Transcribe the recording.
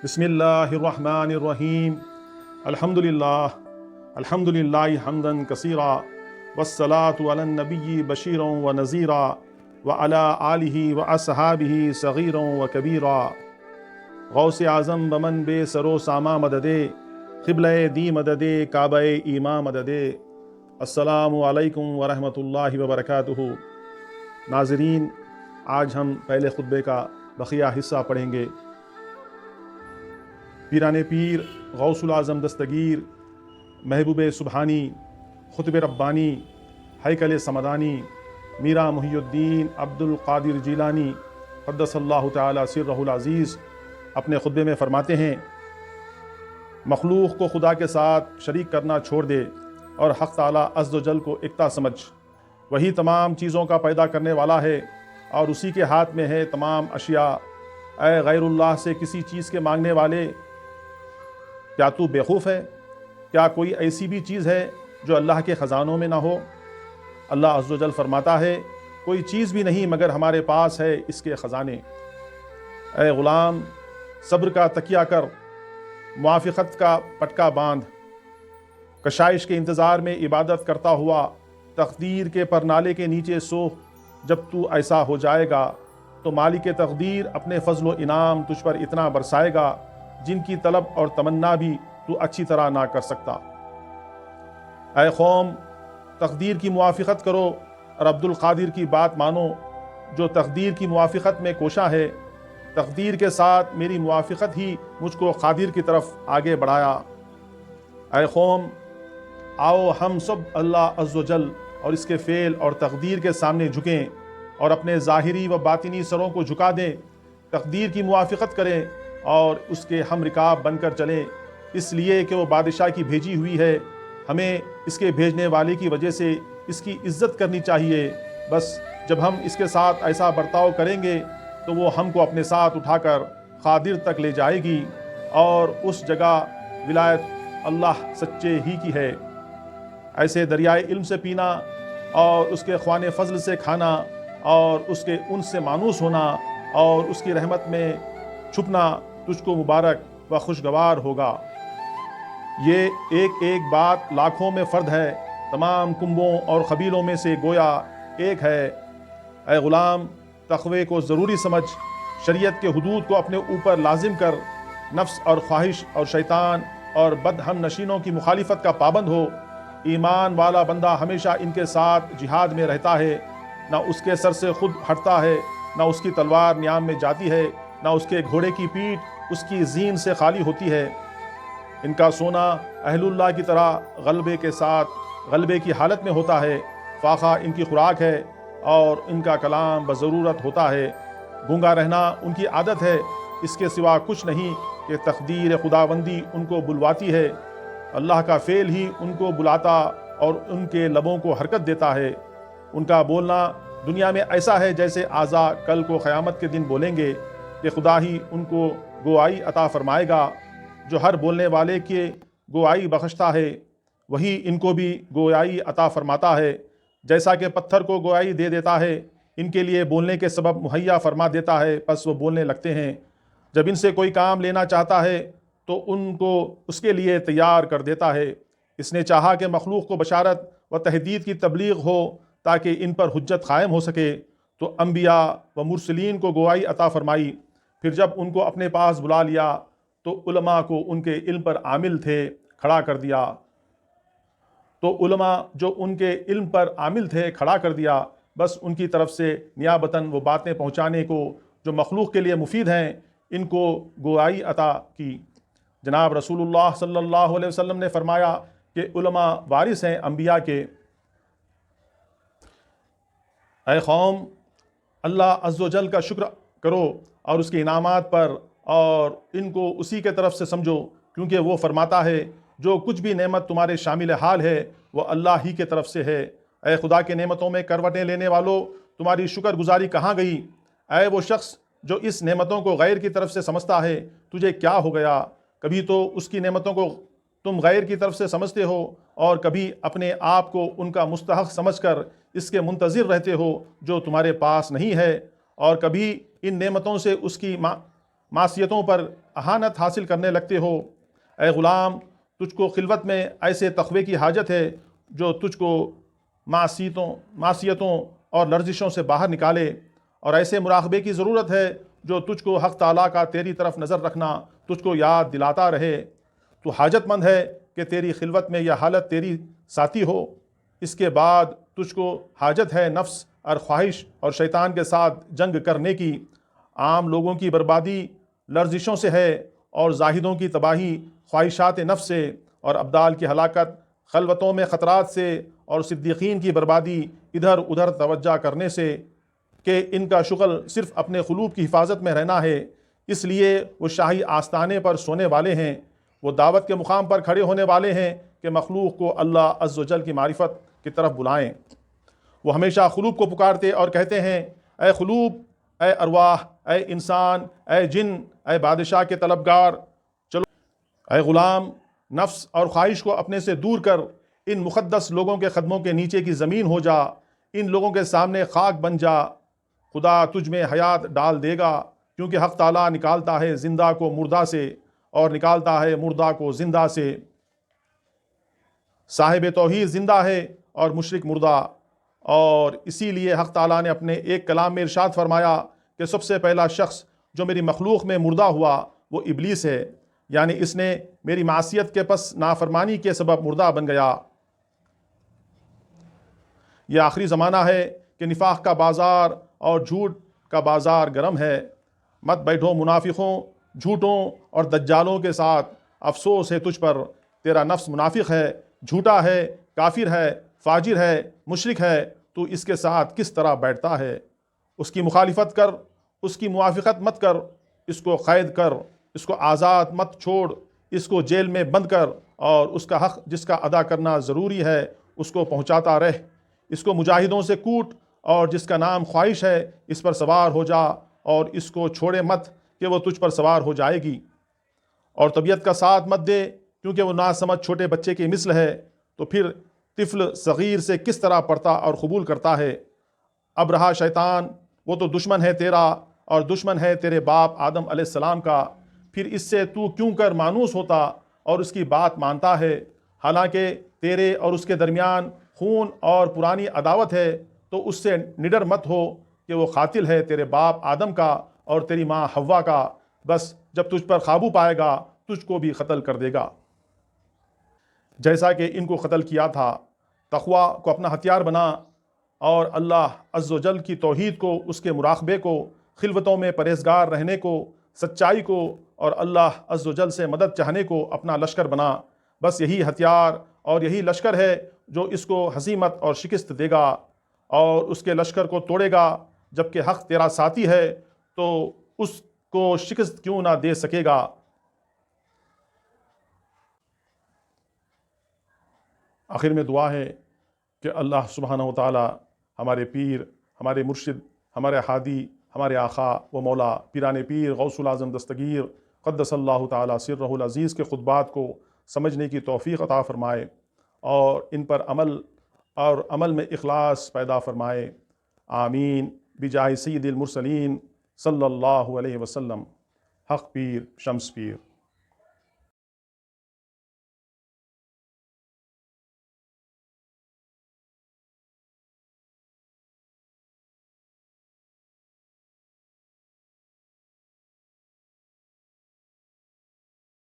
بسم اللہ الرحمن الرحیم الحمد للہ حمدا کثیرا والصلاة علی النبی بشیرا و نذیرا وعلی آلہ واصحابہ صغیرا و کبیرا غوث اعظم بمن بے سرو ساما مددے قبلہ دی مددے کعبہ ایماں مددے۔ السلام علیکم ورحمۃ اللہ وبرکاتہ۔ ناظرین، آج ہم پہلے خطبے کا بقیہ حصہ پڑھیں گے۔ پیران پیر غوث الاعظم دستگیر محبوب سبحانی خطب ربانی ہیکل سمدانی میرا محی الدین عبد القادر جیلانی قدس اللہ تعالی سرہ العزیز اپنے خطبے میں فرماتے ہیں، مخلوق کو خدا کے ساتھ شریک کرنا چھوڑ دے اور حق تعالی عز و جل کو یکتا سمجھ۔ وہی تمام چیزوں کا پیدا کرنے والا ہے اور اسی کے ہاتھ میں ہے تمام اشیاء۔ اے غیر اللہ سے کسی چیز کے مانگنے والے، کیا تو بیوقوف ہے؟ کیا کوئی ایسی بھی چیز ہے جو اللہ کے خزانوں میں نہ ہو؟ اللہ عز و جل فرماتا ہے، کوئی چیز بھی نہیں مگر ہمارے پاس ہے اس کے خزانے۔ اے غلام، صبر کا تکیہ کر، موافقت کا پٹکا باندھ، کشائش کے انتظار میں عبادت کرتا ہوا تقدیر کے پرنالے کے نیچے سو۔ جب تو ایسا ہو جائے گا تو مالک تقدیر اپنے فضل و انعام تجھ پر اتنا برسائے گا جن کی طلب اور تمنا بھی تو اچھی طرح نہ کر سکتا۔ اے قوم، تقدیر کی موافقت کرو اور عبد القادر کی بات مانو جو تقدیر کی موافقت میں کوشاں ہے۔ تقدیر کے ساتھ میری موافقت ہی مجھ کو قادر کی طرف آگے بڑھایا۔ اے قوم، آؤ ہم سب اللہ عز و جل اور اس کے فعل اور تقدیر کے سامنے جھکیں اور اپنے ظاہری و باطنی سروں کو جھکا دیں، تقدیر کی موافقت کریں اور اس کے ہم رکاب بن کر چلیں، اس لیے کہ وہ بادشاہ کی بھیجی ہوئی ہے۔ ہمیں اس کے بھیجنے والے کی وجہ سے اس کی عزت کرنی چاہیے۔ بس جب ہم اس کے ساتھ ایسا برتاؤ کریں گے تو وہ ہم کو اپنے ساتھ اٹھا کر قادر تک لے جائے گی، اور اس جگہ ولایت اللہ سچے ہی کی ہے۔ ایسے دریائے علم سے پینا اور اس کے خوان فضل سے کھانا اور اس کے انس سے مانوس ہونا اور اس کی رحمت میں چھپنا تجھ کو مبارک و خوشگوار ہوگا۔ یہ ایک ایک بات لاکھوں میں فرد ہے، تمام کنبوں اور قبیلوں میں سے گویا ایک ہے۔ اے غلام، تقوی کو ضروری سمجھ، شریعت کے حدود کو اپنے اوپر لازم کر، نفس اور خواہش اور شیطان اور بد ہم نشینوں کی مخالفت کا پابند ہو۔ ایمان والا بندہ ہمیشہ ان کے ساتھ جہاد میں رہتا ہے، نہ اس کے سر سے خود ہٹتا ہے، نہ اس کی تلوار نیام میں جاتی ہے، نہ اس کے گھوڑے کی پیٹھ اس کی زین سے خالی ہوتی ہے۔ ان کا سونا اہل اللہ کی طرح غلبے کے ساتھ غلبے کی حالت میں ہوتا ہے۔ فاقہ ان کی خوراک ہے اور ان کا کلام بضرورت ہوتا ہے۔ گونگا رہنا ان کی عادت ہے، اس کے سوا کچھ نہیں کہ تقدیر خداوندی ان کو بلواتی ہے۔ اللہ کا فعل ہی ان کو بلاتا اور ان کے لبوں کو حرکت دیتا ہے۔ ان کا بولنا دنیا میں ایسا ہے جیسے اعضاء کل کو قیامت کے دن بولیں گے کہ خدا ہی ان کو گواہی عطا فرمائے گا۔ جو ہر بولنے والے کے گواہی بخشتا ہے وہی ان کو بھی گواہی عطا فرماتا ہے۔ جیسا کہ پتھر کو گواہی دے دیتا ہے، ان کے لیے بولنے کے سبب مہیا فرما دیتا ہے، پس وہ بولنے لگتے ہیں۔ جب ان سے کوئی کام لینا چاہتا ہے تو ان کو اس کے لیے تیار کر دیتا ہے۔ اس نے چاہا کہ مخلوق کو بشارت و تحدید کی تبلیغ ہو تاکہ ان پر حجت قائم ہو سکے، تو انبیاء و مرسلین کو گواہی عطا فرمائی۔ پھر جب ان کو اپنے پاس بلا لیا تو علماء کو ان کے علم پر عامل تھے کھڑا کر دیا۔ کھڑا کر دیا، بس ان کی طرف سے نیابتاً وہ باتیں پہنچانے کو جو مخلوق کے لیے مفید ہیں ان کو گواہی عطا کی۔ جناب رسول اللہ صلی اللہ علیہ وسلم نے فرمایا کہ علماء وارث ہیں انبیاء کے۔ اے قوم، اللہ عز و جل کا شکر کرو اور اس کے انعامات پر، اور ان کو اسی کے طرف سے سمجھو، کیونکہ وہ فرماتا ہے جو کچھ بھی نعمت تمہارے شامل حال ہے وہ اللہ ہی کے طرف سے ہے۔ اے خدا کے نعمتوں میں کروٹیں لینے والو، تمہاری شکر گزاری کہاں گئی؟ اے وہ شخص جو اس نعمتوں کو غیر کی طرف سے سمجھتا ہے، تجھے کیا ہو گیا؟ کبھی تو اس کی نعمتوں کو تم غیر کی طرف سے سمجھتے ہو اور کبھی اپنے آپ کو ان کا مستحق سمجھ کر اس کے منتظر رہتے ہو جو تمہارے پاس نہیں ہے، اور کبھی ان نعمتوں سے اس کی معصیتوں پر اہانت حاصل کرنے لگتے ہو۔ اے غلام، تجھ کو خلوت میں ایسے تقوی کی حاجت ہے جو تجھ کو معصیتوں اور لرزشوں سے باہر نکالے، اور ایسے مراقبے کی ضرورت ہے جو تجھ کو حق تعالیٰ کا تیری طرف نظر رکھنا تجھ کو یاد دلاتا رہے۔ تو حاجت مند ہے کہ تیری خلوت میں یہ حالت تیری ساتھی ہو۔ اس کے بعد تجھ کو حاجت ہے نفس اور خواہش اور شیطان کے ساتھ جنگ کرنے کی۔ عام لوگوں کی بربادی لرزشوں سے ہے، اور زاہدوں کی تباہی خواہشات نفس سے، اور ابدال کی ہلاکت خلوتوں میں خطرات سے، اور صدیقین کی بربادی ادھر ادھر توجہ کرنے سے، کہ ان کا شغل صرف اپنے قلوب کی حفاظت میں رہنا ہے۔ اس لیے وہ شاہی آستانے پر سونے والے ہیں، وہ دعوت کے مقام پر کھڑے ہونے والے ہیں کہ مخلوق کو اللہ عز و جل کی معرفت کی طرف بلائیں۔ وہ ہمیشہ قلوب کو پکارتے اور کہتے ہیں، اے قلوب، اے ارواح، اے انسان، اے جن، اے بادشاہ کے طلبگار، چلو اے غلام، نفس اور خواہش کو اپنے سے دور کر ان مقدس لوگوں کے قدموں کے نیچے کی زمین ہو جا، ان لوگوں کے سامنے خاک بن جا۔ خدا تجھ میں حیات ڈال دے گا، کیونکہ حق تعالیٰ نکالتا ہے زندہ کو مردہ سے اور نکالتا ہے مردہ کو زندہ سے۔ صاحب توحید زندہ ہے اور مشرک مردہ، اور اسی لیے حق تعالیٰ نے اپنے ایک کلام میں ارشاد فرمایا کہ سب سے پہلا شخص جو میری مخلوق میں مردہ ہوا وہ ابلیس ہے، یعنی اس نے میری معصیت کے پس نافرمانی کے سبب مردہ بن گیا۔ یہ آخری زمانہ ہے کہ نفاق کا بازار اور جھوٹ کا بازار گرم ہے۔ مت بیٹھو منافقوں، جھوٹوں اور دجالوں کے ساتھ، افسوس ہے تجھ پر، تیرا نفس منافق ہے، جھوٹا ہے، کافر ہے، فاجر ہے، مشرک ہے، تو اس کے ساتھ کس طرح بیٹھتا ہے؟ اس کی مخالفت کر، اس کی موافقت مت کر، اس کو قید کر، اس کو آزاد مت چھوڑ، اس کو جیل میں بند کر، اور اس کا حق جس کا ادا کرنا ضروری ہے اس کو پہنچاتا رہ۔ اس کو مجاہدوں سے کوٹ، اور جس کا نام خواہش ہے اس پر سوار ہو جا، اور اس کو چھوڑے مت کہ وہ تجھ پر سوار ہو جائے گی۔ اور طبیعت کا ساتھ مت دے، کیونکہ وہ ناسمجھ چھوٹے بچے کی مثل ہے، تو پھر طفل صغیر سے کس طرح پڑھتا اور قبول کرتا ہے۔ اب رہا شیطان، وہ تو دشمن ہے تیرا، اور دشمن ہے تیرے باپ آدم علیہ السلام کا، پھر اس سے تو کیوں کر مانوس ہوتا اور اس کی بات مانتا ہے؟ حالانکہ تیرے اور اس کے درمیان خون اور پرانی عداوت ہے، تو اس سے نڈر مت ہو کہ وہ قاتل ہے تیرے باپ آدم کا اور تیری ماں حوا کا، بس جب تجھ پر قابو پائے گا تجھ کو بھی قتل کر دے گا، جیسا کہ ان کو قتل کیا تھا۔ تقوی کو اپنا ہتھیار بنا، اور اللہ عز و جل کی توحید کو، اس کے مراقبے کو، خلوتوں میں پرہیزگار رہنے کو، سچائی کو، اور اللہ عز و جل سے مدد چاہنے کو اپنا لشکر بنا۔ بس یہی ہتھیار اور یہی لشکر ہے جو اس کو ہزیمت اور شکست دے گا، اور اس کے لشکر کو توڑے گا۔ جبکہ حق تیرا ساتھی ہے تو اس کو شکست کیوں نہ دے سکے گا۔ آخر میں دعا ہے کہ اللہ سبحانہ و تعالی ہمارے پیر، ہمارے مرشد، ہمارے ہادی، ہمارے آقا و مولا پیران پیر غوث العظم دستگیر قدس اللہ تعالی سرہ العزیز کے خطبات کو سمجھنے کی توفیق عطا فرمائے، اور ان پر عمل میں اخلاص پیدا فرمائے۔ آمین بجاہ سید المرسلین صلی اللہ علیہ وسلم۔ حق پیر شمس پیر۔